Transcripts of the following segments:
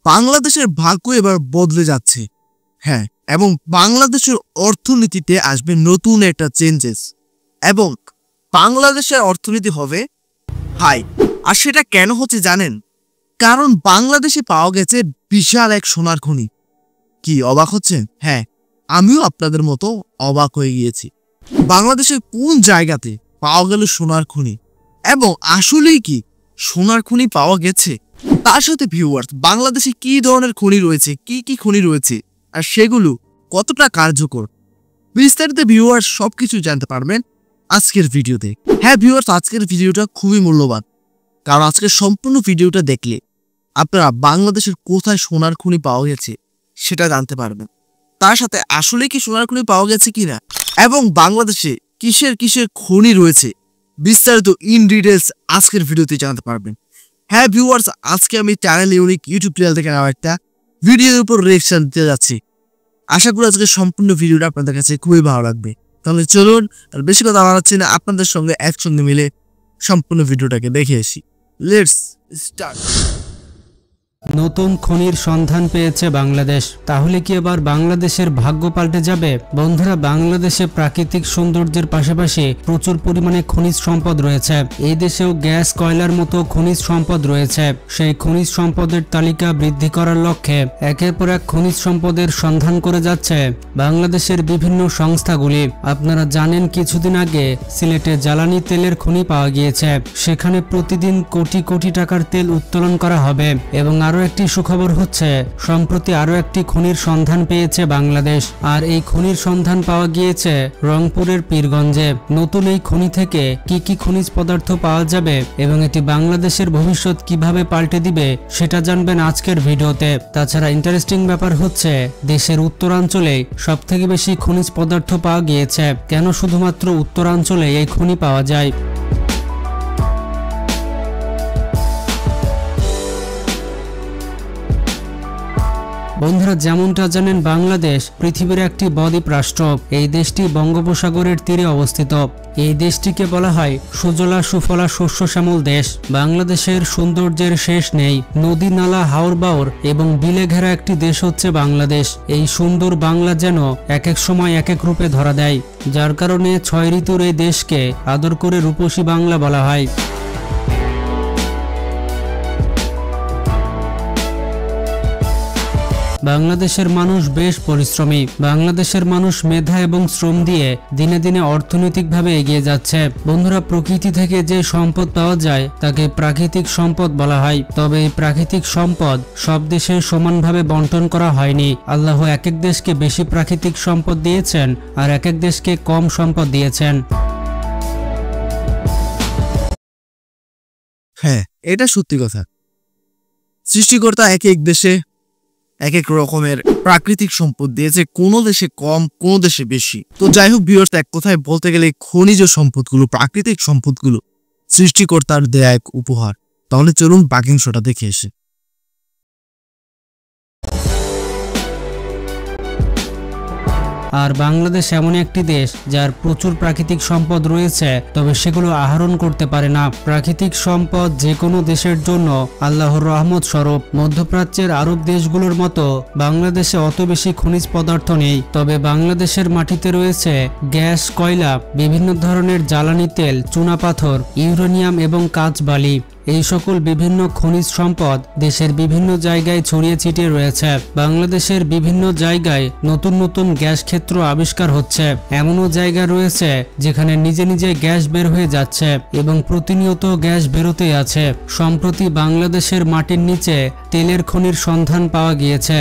বাংলাদেশের ভাগ্য এবার বদলে যাচ্ছে। হ্যাঁ, এবং বাংলাদেশের অর্থনীতিতে আসবে নতুন একটা চেঞ্জেস, এবং বাংলাদেশের অর্থনীতি হবে হাই। আর সেটা কেন হচ্ছে জানেন? কারণ বাংলাদেশে পাওয়া গেছে বিশাল এক সোনার খনি। কি অবাক হচ্ছেন? হ্যাঁ, আমিও আপনাদের মতো অবাক হয়ে গিয়েছি। বাংলাদেশের কোন জায়গাতে পাওয়া গেল সোনার খনি, এবং আসলেই কি সোনার খনি পাওয়া গেছে? তার সাথে ভিউয়ার্স, বাংলাদেশে কি ধরনের খনি রয়েছে, কি কি খনি রয়েছে, আর সেগুলো কতটা কার্যকর, বিস্তারিত ভিউয়ার্স সবকিছু জানতে পারবেন আজকের ভিডিওতে। হ্যাঁ ভিউয়ার্স, আজকের ভিডিওটা খুবই মূল্যবান, কারণ আজকের সম্পূর্ণ ভিডিওটা দেখলে আপনারা বাংলাদেশের কোথায় সোনার খনি পাওয়া গেছে সেটা জানতে পারবেন। তার সাথে আসলে কি সোনার খনি পাওয়া গেছে কিনা, এবং বাংলাদেশে কিসের কিসের খনি রয়েছে, বিস্তারিত ইন ডিটেলস আজকের ভিডিওতে জানতে পারবেন। হ্যাঁ ভিউয়ার্স, আজকে আমি চ্যানেল ইউনিক ইউটিউব চ্যানেল থেকে আমার একটা ভিডিওর উপর রিঅ্যাকশন দিতে যাচ্ছি। আশা করি আজকে সম্পূর্ণ ভিডিওটা আপনাদের কাছে খুবই ভালো লাগবে। তাহলে চলুন আর বেশি কথা বাড়াচ্ছি না, আপনাদের সঙ্গে একসঙ্গে মিলে সম্পূর্ণ ভিডিওটাকে দেখে আসি। Let's start. নতুন খনির সন্ধান পেয়েছে বাংলাদেশ। তাহলে কি এবার বাংলাদেশের ভাগ্য পাল্টে যাবে? বন্ধুরা, বাংলাদেশে প্রাকৃতিক সৌন্দর্যের পাশাপাশি প্রচুর পরিমাণে খনিজ সম্পদ রয়েছে। এই দেশেও গ্যাস, কয়লার মতো খনিজ সম্পদ রয়েছে। সেই খনিজ সম্পদের তালিকা বৃদ্ধি করার লক্ষ্যে একের পর এক খনিজ সম্পদের সন্ধান করে যাচ্ছে বাংলাদেশের বিভিন্ন সংস্থাগুলি। আপনারা জানেন, কিছুদিন আগে সিলেটে জ্বালানি তেলের খনি পাওয়া গিয়েছে। সেখানে প্রতিদিন কোটি কোটি টাকার তেল উত্তোলন করা হবে। এবং আরো একটি সুখবর হচ্ছে, সম্প্রতি আরো একটি খনির সন্ধান পেয়েছে বাংলাদেশ। আর এই খনির সন্ধান পাওয়া গিয়েছে রংপুরের পীরগঞ্জে। নতুন এই খনি থেকে কি কি খনিজ পদার্থ পাওয়া যাবে এবং এটি বাংলাদেশের ভবিষ্যৎ কিভাবে পাল্টে দিবে সেটা জানবেন আজকের ভিডিওতে। তাছাড়া ইন্টারেস্টিং ব্যাপার হচ্ছে, দেশের উত্তরাঞ্চলে সবথেকে বেশি খনিজ পদার্থ পাওয়া গিয়েছে। কেন শুধুমাত্র উত্তরাঞ্চলে এই খনি পাওয়া যায়? বন্ধুরা, যেমনটা জানেন, বাংলাদেশ পৃথিবীর একটি বদ্বীপ রাষ্ট্র। এই দেশটি বঙ্গোপসাগরের তীরে অবস্থিত। এই দেশটিকে বলা হয় সুজলা সুফলা শস্য শ্যামল দেশ। বাংলাদেশের সৌন্দর্যের শেষ নেই। নদী, নালা, হাওর বাওর এবং বিলে ঘেরা একটি দেশ হচ্ছে বাংলাদেশ। এই সুন্দর বাংলা যেন এক এক সময় এক এক রূপে ধরা দেয়, যার কারণে 6 ঋতুর এই দেশকে আদর করে রূপসী বাংলা বলা হয়। বাংলাদেশের মানুষ বেশ পরিশ্রমী। বাংলাদেশের মানুষ মেধা এবং শ্রম দিয়ে দিনে দিনে অর্থনৈতিকভাবে এগিয়ে যাচ্ছে। বন্ধুরা, প্রকৃতি থেকে যে সম্পদ পাওয়া যায় তাকে প্রাকৃতিক সম্পদ বলা হয়। তবে এই প্রাকৃতিক সম্পদ সব দেশে সমানভাবে বন্টন করা হয়নি। আল্লাহ এক এক দেশকে বেশি প্রাকৃতিক সম্পদ দিয়েছেন আর এক এক দেশকে কম সম্পদ দিয়েছেন। হ্যাঁ, এটা সত্যি কথা। সৃষ্টিকর্তা এক এক দেশে এক এক রকমের প্রাকৃতিক সম্পদ দিয়েছে, কোনো দেশে কম, কোনো দেশে বেশি। তো যাই হোক ভিউয়ার্স, এক কথায় বলতে গেলে খনিজ সম্পদগুলো, প্রাকৃতিক সম্পদগুলো সৃষ্টিকর্তার দেয়া এক উপহার। তাহলে চলুন বাকি অংশটা দেখে এসে। আর বাংলাদেশ এমন একটি দেশ যার প্রচুর প্রাকৃতিক সম্পদ রয়েছে, তবে সেগুলো আহরণ করতে পারে না। প্রাকৃতিক সম্পদ যে কোনো দেশের জন্য আল্লাহর রহমত স্বরূপ। মধ্যপ্রাচ্যের আরব দেশগুলোর মতো বাংলাদেশে অত বেশি খনিজ পদার্থ নেই। তবে বাংলাদেশের মাটিতে রয়েছে গ্যাস, কয়লা, বিভিন্ন ধরনের জ্বালানি তেল, চুনাপাথর, ইউরেনিয়াম এবং কাঁচ বালি। এই সকল বিভিন্ন খনিজ সম্পদ দেশের বিভিন্ন জায়গায় ছড়িয়ে ছিটিয়ে রয়েছে। বাংলাদেশের বিভিন্ন জায়গায় নতুন নতুন গ্যাস ক্ষেত্র আবিষ্কার হচ্ছে। এমনও জায়গা রয়েছে যেখানে নিজে নিজে গ্যাস বের হয়ে যাচ্ছে এবং প্রতিনিয়ত গ্যাস বেরোতেই আছে। সম্প্রতি বাংলাদেশের মাটির নিচে তেলের খনির সন্ধান পাওয়া গিয়েছে।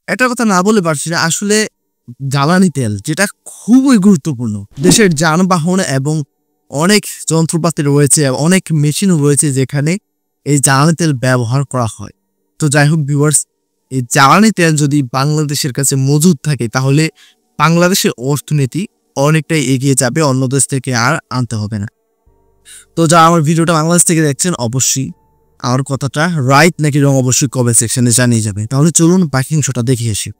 এটা কথা না বলে পারছি না, আসলে জ্বালানি তেল যেটা খুবই গুরুত্বপূর্ণ। দেশের যানবাহন এবং অনেক যন্ত্রপাতি রয়েছে, অনেক মেশিন রয়েছে যেখানে এই জ্বালানি তেল ব্যবহার করা হয়। তো যাই হোক ভিউয়ার্স, এই জ্বালানি তেল যদি বাংলাদেশের কাছে মজুদ থাকে তাহলে বাংলাদেশের অর্থনীতি অনেকটাই এগিয়ে যাবে, অন্য দেশ থেকে আর আনতে হবে না। তো যারা আমার ভিডিওটা বাংলাদেশ থেকে দেখছেন, অবশ্যই আমার কথাটা রাইট নাকি রং অবশ্যই কমেন্ট সেকশনে জানিয়ে যাবে। তাহলে চলুন বাকি অংশটা দেখে আসি।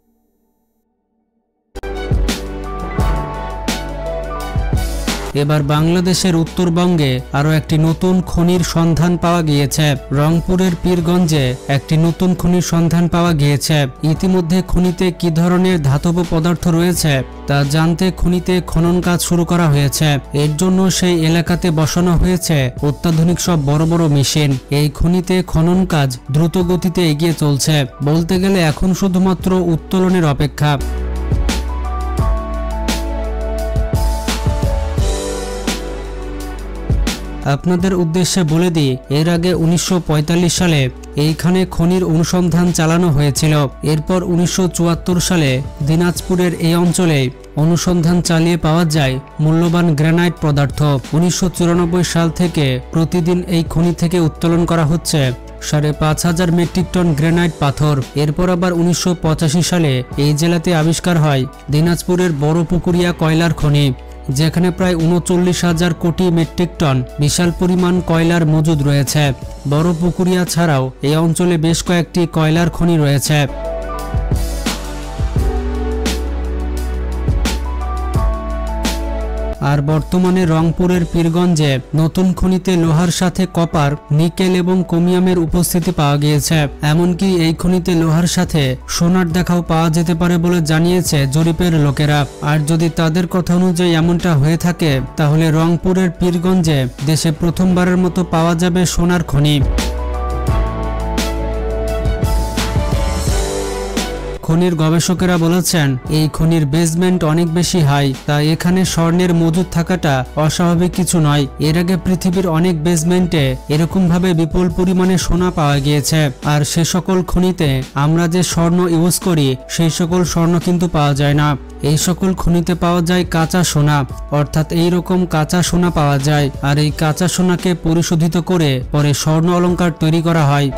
এবার বাংলাদেশের উত্তরবঙ্গে আরও একটি নতুন খনির সন্ধান পাওয়া গিয়েছে। রংপুরের পীরগঞ্জে একটি নতুন খনির সন্ধান পাওয়া গিয়েছে। ইতিমধ্যে খনিতে কি ধরনের ধাতব পদার্থ রয়েছে তা জানতে খনিতে খনন কাজ শুরু করা হয়েছে। এর জন্য সেই এলাকাতে বসানো হয়েছে অত্যাধুনিক সব বড় বড় মেশিন। এই খনিতে খনন কাজ দ্রুত গতিতে এগিয়ে চলছে। বলতে গেলে এখন শুধুমাত্র উত্তোলনের অপেক্ষা। আপনাদের উদ্দেশ্যে বলে দিই, এর আগে 1945 সালে এইখানে খনির অনুসন্ধান চালানো হয়েছিল। এরপর 1974 সালে দিনাজপুরের এই অঞ্চলে অনুসন্ধান চালিয়ে পাওয়া যায় মূল্যবান গ্রানাইট পদার্থ। 1994 সাল থেকে প্রতিদিন এই খনি থেকে উত্তোলন করা হচ্ছে 5,500 মেট্রিক টন গ্রানাইট পাথর। এরপর আবার 1985 সালে এই জেলাতে আবিষ্কার হয় দিনাজপুরের বড় পুকুরিয়া কয়লার খনি, যেখানে প্রায় 39,000 কোটি মেট্রিক টন বিশাল পরিমাণ কয়লার মজুদ রয়েছে। বড় পুকুরিয়া ছাড়াও এই অঞ্চলে বেশ কয়েকটি কয়লার খনি রয়েছে। আর বর্তমানে রংপুরের পীরগঞ্জে নতুন খনিতে লোহার সাথে কপার, নিকেল এবং ক্রোমিয়ামের উপস্থিতি পাওয়া গিয়েছে। এমনকি এই খনিতে লোহার সাথে সোনার দেখাও পাওয়া যেতে পারে বলে জানিয়েছে জরিপের লোকেরা। আর যদি তাদের কথা অনুযায়ী এমনটা হয়ে থাকে, তাহলে রংপুরের পীরগঞ্জে দেশে প্রথমবারের মতো পাওয়া যাবে সোনার খনি। খনির গবেষকেরা বলেছেন এই খনির বেসমেন্ট অনেক বেশি হাই, তাই এখানে স্বর্ণের মজুদ থাকাটা অস্বাভাবিক কিছু নয়। এর আগে পৃথিবীর অনেক বেসমেন্টে এরকমভাবে বিপুল পরিমাণে সোনা পাওয়া গিয়েছে। আর সে সকল খনিতে আমরা যে স্বর্ণ ইউজ করি সেই সকল স্বর্ণ কিন্তু পাওয়া যায় না। এই সকল খনিতে পাওয়া যায় কাঁচা সোনা, অর্থাৎ এই রকম কাঁচা সোনা পাওয়া যায়। আর এই কাঁচা সোনাকে পরিশোধিত করে পরে স্বর্ণ অলংকার তৈরি করা হয়।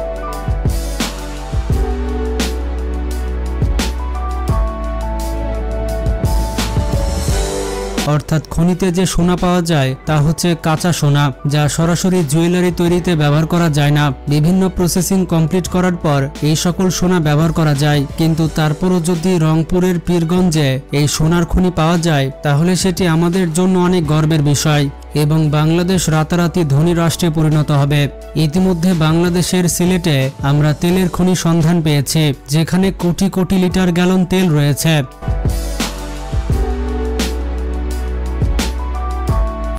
অর্থাৎ খনিতে যে সোনা পাওয়া যায় তা হচ্ছে কাঁচা সোনা, যা সরাসরি জুয়েলারি তৈরিতে ব্যবহার করা যায় না। বিভিন্ন প্রসেসিং কমপ্লিট করার পর এই সকল সোনা ব্যবহার করা যায়। কিন্তু তারপরও যদি রংপুরের পীরগঞ্জে এই সোনার খনি পাওয়া যায়, তাহলে সেটি আমাদের জন্য অনেক গর্বের বিষয় এবং বাংলাদেশ রাতারাতি ধনী রাষ্ট্রে পরিণত হবে। ইতিমধ্যে বাংলাদেশের সিলেটে আমরা তেলের খনি সন্ধান পেয়েছি, যেখানে কোটি কোটি লিটার গ্যালন তেল রয়েছে।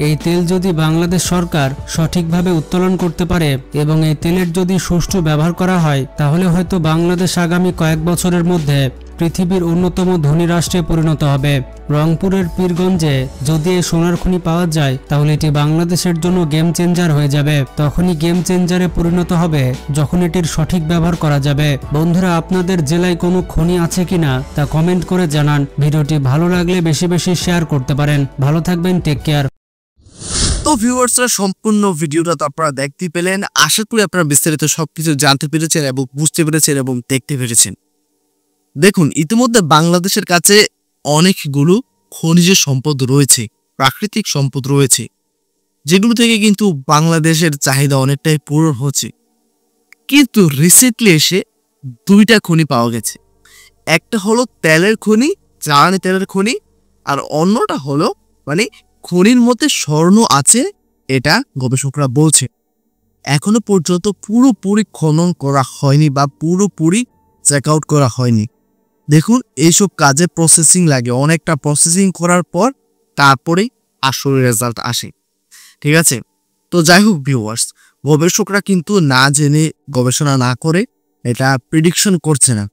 এই তেল যদি বাংলাদেশ সরকার সঠিকভাবে উত্তোলন করতে পারে এবং এই তেলের যদি সুষ্ঠু ব্যবহার করা হয়, তাহলে হয়তো বাংলাদেশ আগামী কয়েক বছরের মধ্যে পৃথিবীর অন্যতম ধনী রাষ্ট্রে পরিণত হবে। রংপুরের পীরগঞ্জে যদি এই সোনার খনি পাওয়া যায়, তাহলে এটি বাংলাদেশের জন্য গেম চেঞ্জার হয়ে যাবে। তখনই গেম চেঞ্জারে পরিণত হবে যখন এটির সঠিক ব্যবহার করা যাবে। বন্ধুরা, আপনাদের জেলায় কোনো খনি আছে কিনা তা কমেন্ট করে জানান। ভিডিওটি ভালো লাগলে বেশি বেশি শেয়ার করতে পারেন। ভালো থাকবেন, টেক কেয়ার। তো ভিউয়ার্সরা, সম্পূর্ণ ভিডিওটা তো আপনারা দেখতে পেলেন। আশা করি আপনারা বিস্তারিত সবকিছু জানতে পেরেছেন এবং বুঝতে পেরেছেন এবং দেখতে পেরেছেন। দেখুন, ইতিমধ্যে বাংলাদেশের কাছে অনেকগুলো খনিজ সম্পদ রয়েছে, প্রাকৃতিক সম্পদ রয়েছে, যেগুলো থেকে কিন্তু বাংলাদেশের চাহিদা অনেকটাই পূরণ হচ্ছে। কিন্তু রিসেন্টলি এসে দুইটা খনি পাওয়া গেছে। একটা হলো তেলের খনি, জ্বালানি তেলের খনি, আর অন্যটা হলো খনির মধ্যে স্বর্ণ আছে, এটা গবেষকরা বলছে। এখনো পর্যন্ত পুরোপুরি খনন করা হয়নি বা পুরোপুরি চেক আউট করা হয়নি। দেখুন, এইসব কাজে প্রসেসিং লাগে, অনেকটা প্রসেসিং করার পর তারপরে আসলে রেজাল্ট আসে। ঠিক আছে, তো যাই হোক ভিউয়ার্স, গবেষকরা কিন্তু না জেনে গবেষণা না করে এটা প্রেডিকশন করছে না।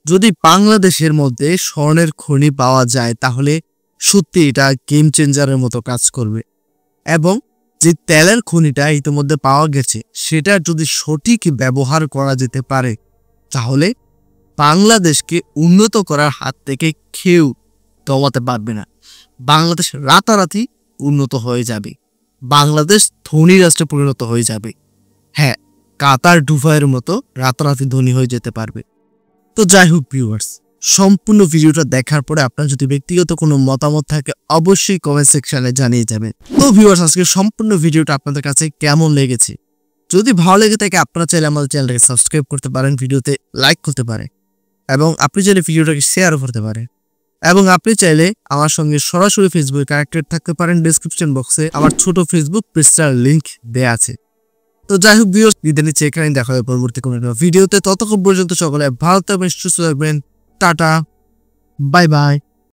যদি বাংলাদেশের মধ্যে স্বর্ণের খনি পাওয়া যায়, তাহলে সত্যি এটা গেম চেঞ্জারের মতো কাজ করবে। এবং যে তেলের খনিটা ইতিমধ্যে পাওয়া গেছে, সেটা যদি সঠিক ব্যবহার করা যেতে পারে, তাহলে বাংলাদেশকে উন্নত করার হাত থেকে কেউ দমাতে পারবে না। বাংলাদেশ রাতারাতি উন্নত হয়ে যাবে, বাংলাদেশ ধনী রাষ্ট্রে পরিণত হয়ে যাবে। হ্যাঁ, কাতার, দুবাইয়ের মতো রাতারাতি ধনী হয়ে যেতে পারবে। তো যাই হোক ভিউয়ার্স, সম্পূর্ণ ভিডিওটা দেখার পরে আপনার যদি ব্যক্তিগত কোনো মতামত থাকে, অবশ্যই কমেন্ট সেকশনে জানিয়ে যাবেন। তো ভিউয়ার্স, আজকে সম্পূর্ণ ভিডিওটা আপনাদের কাছে কেমন লেগেছে? যদি ভালো লেগে থাকে, আপনারা চাইলে আমাদের চ্যানেলটাকে সাবস্ক্রাইব করতে পারেন, ভিডিওতে লাইক করতে পারেন এবং আপনি চাইলে ভিডিওটাকে শেয়ারও করতে পারেন। এবং আপনি চাইলে আমার সঙ্গে সরাসরি ফেসবুকে কানেক্টেড থাকতে পারেন। ডেসক্রিপশন বক্সে আমার ছোট ফেসবুক পেজটার লিংক দেয়া আছে। তো যাই হোক ভিউয়ার্স, বিদায় নিচ্ছি, এখানে দেখা হবে পরবর্তী কোনো ভিডিওতে। ততক্ষণ পর্যন্ত সকলে ভালো থাকবেন, সুস্থ থাকবেন। Tata, bye bye.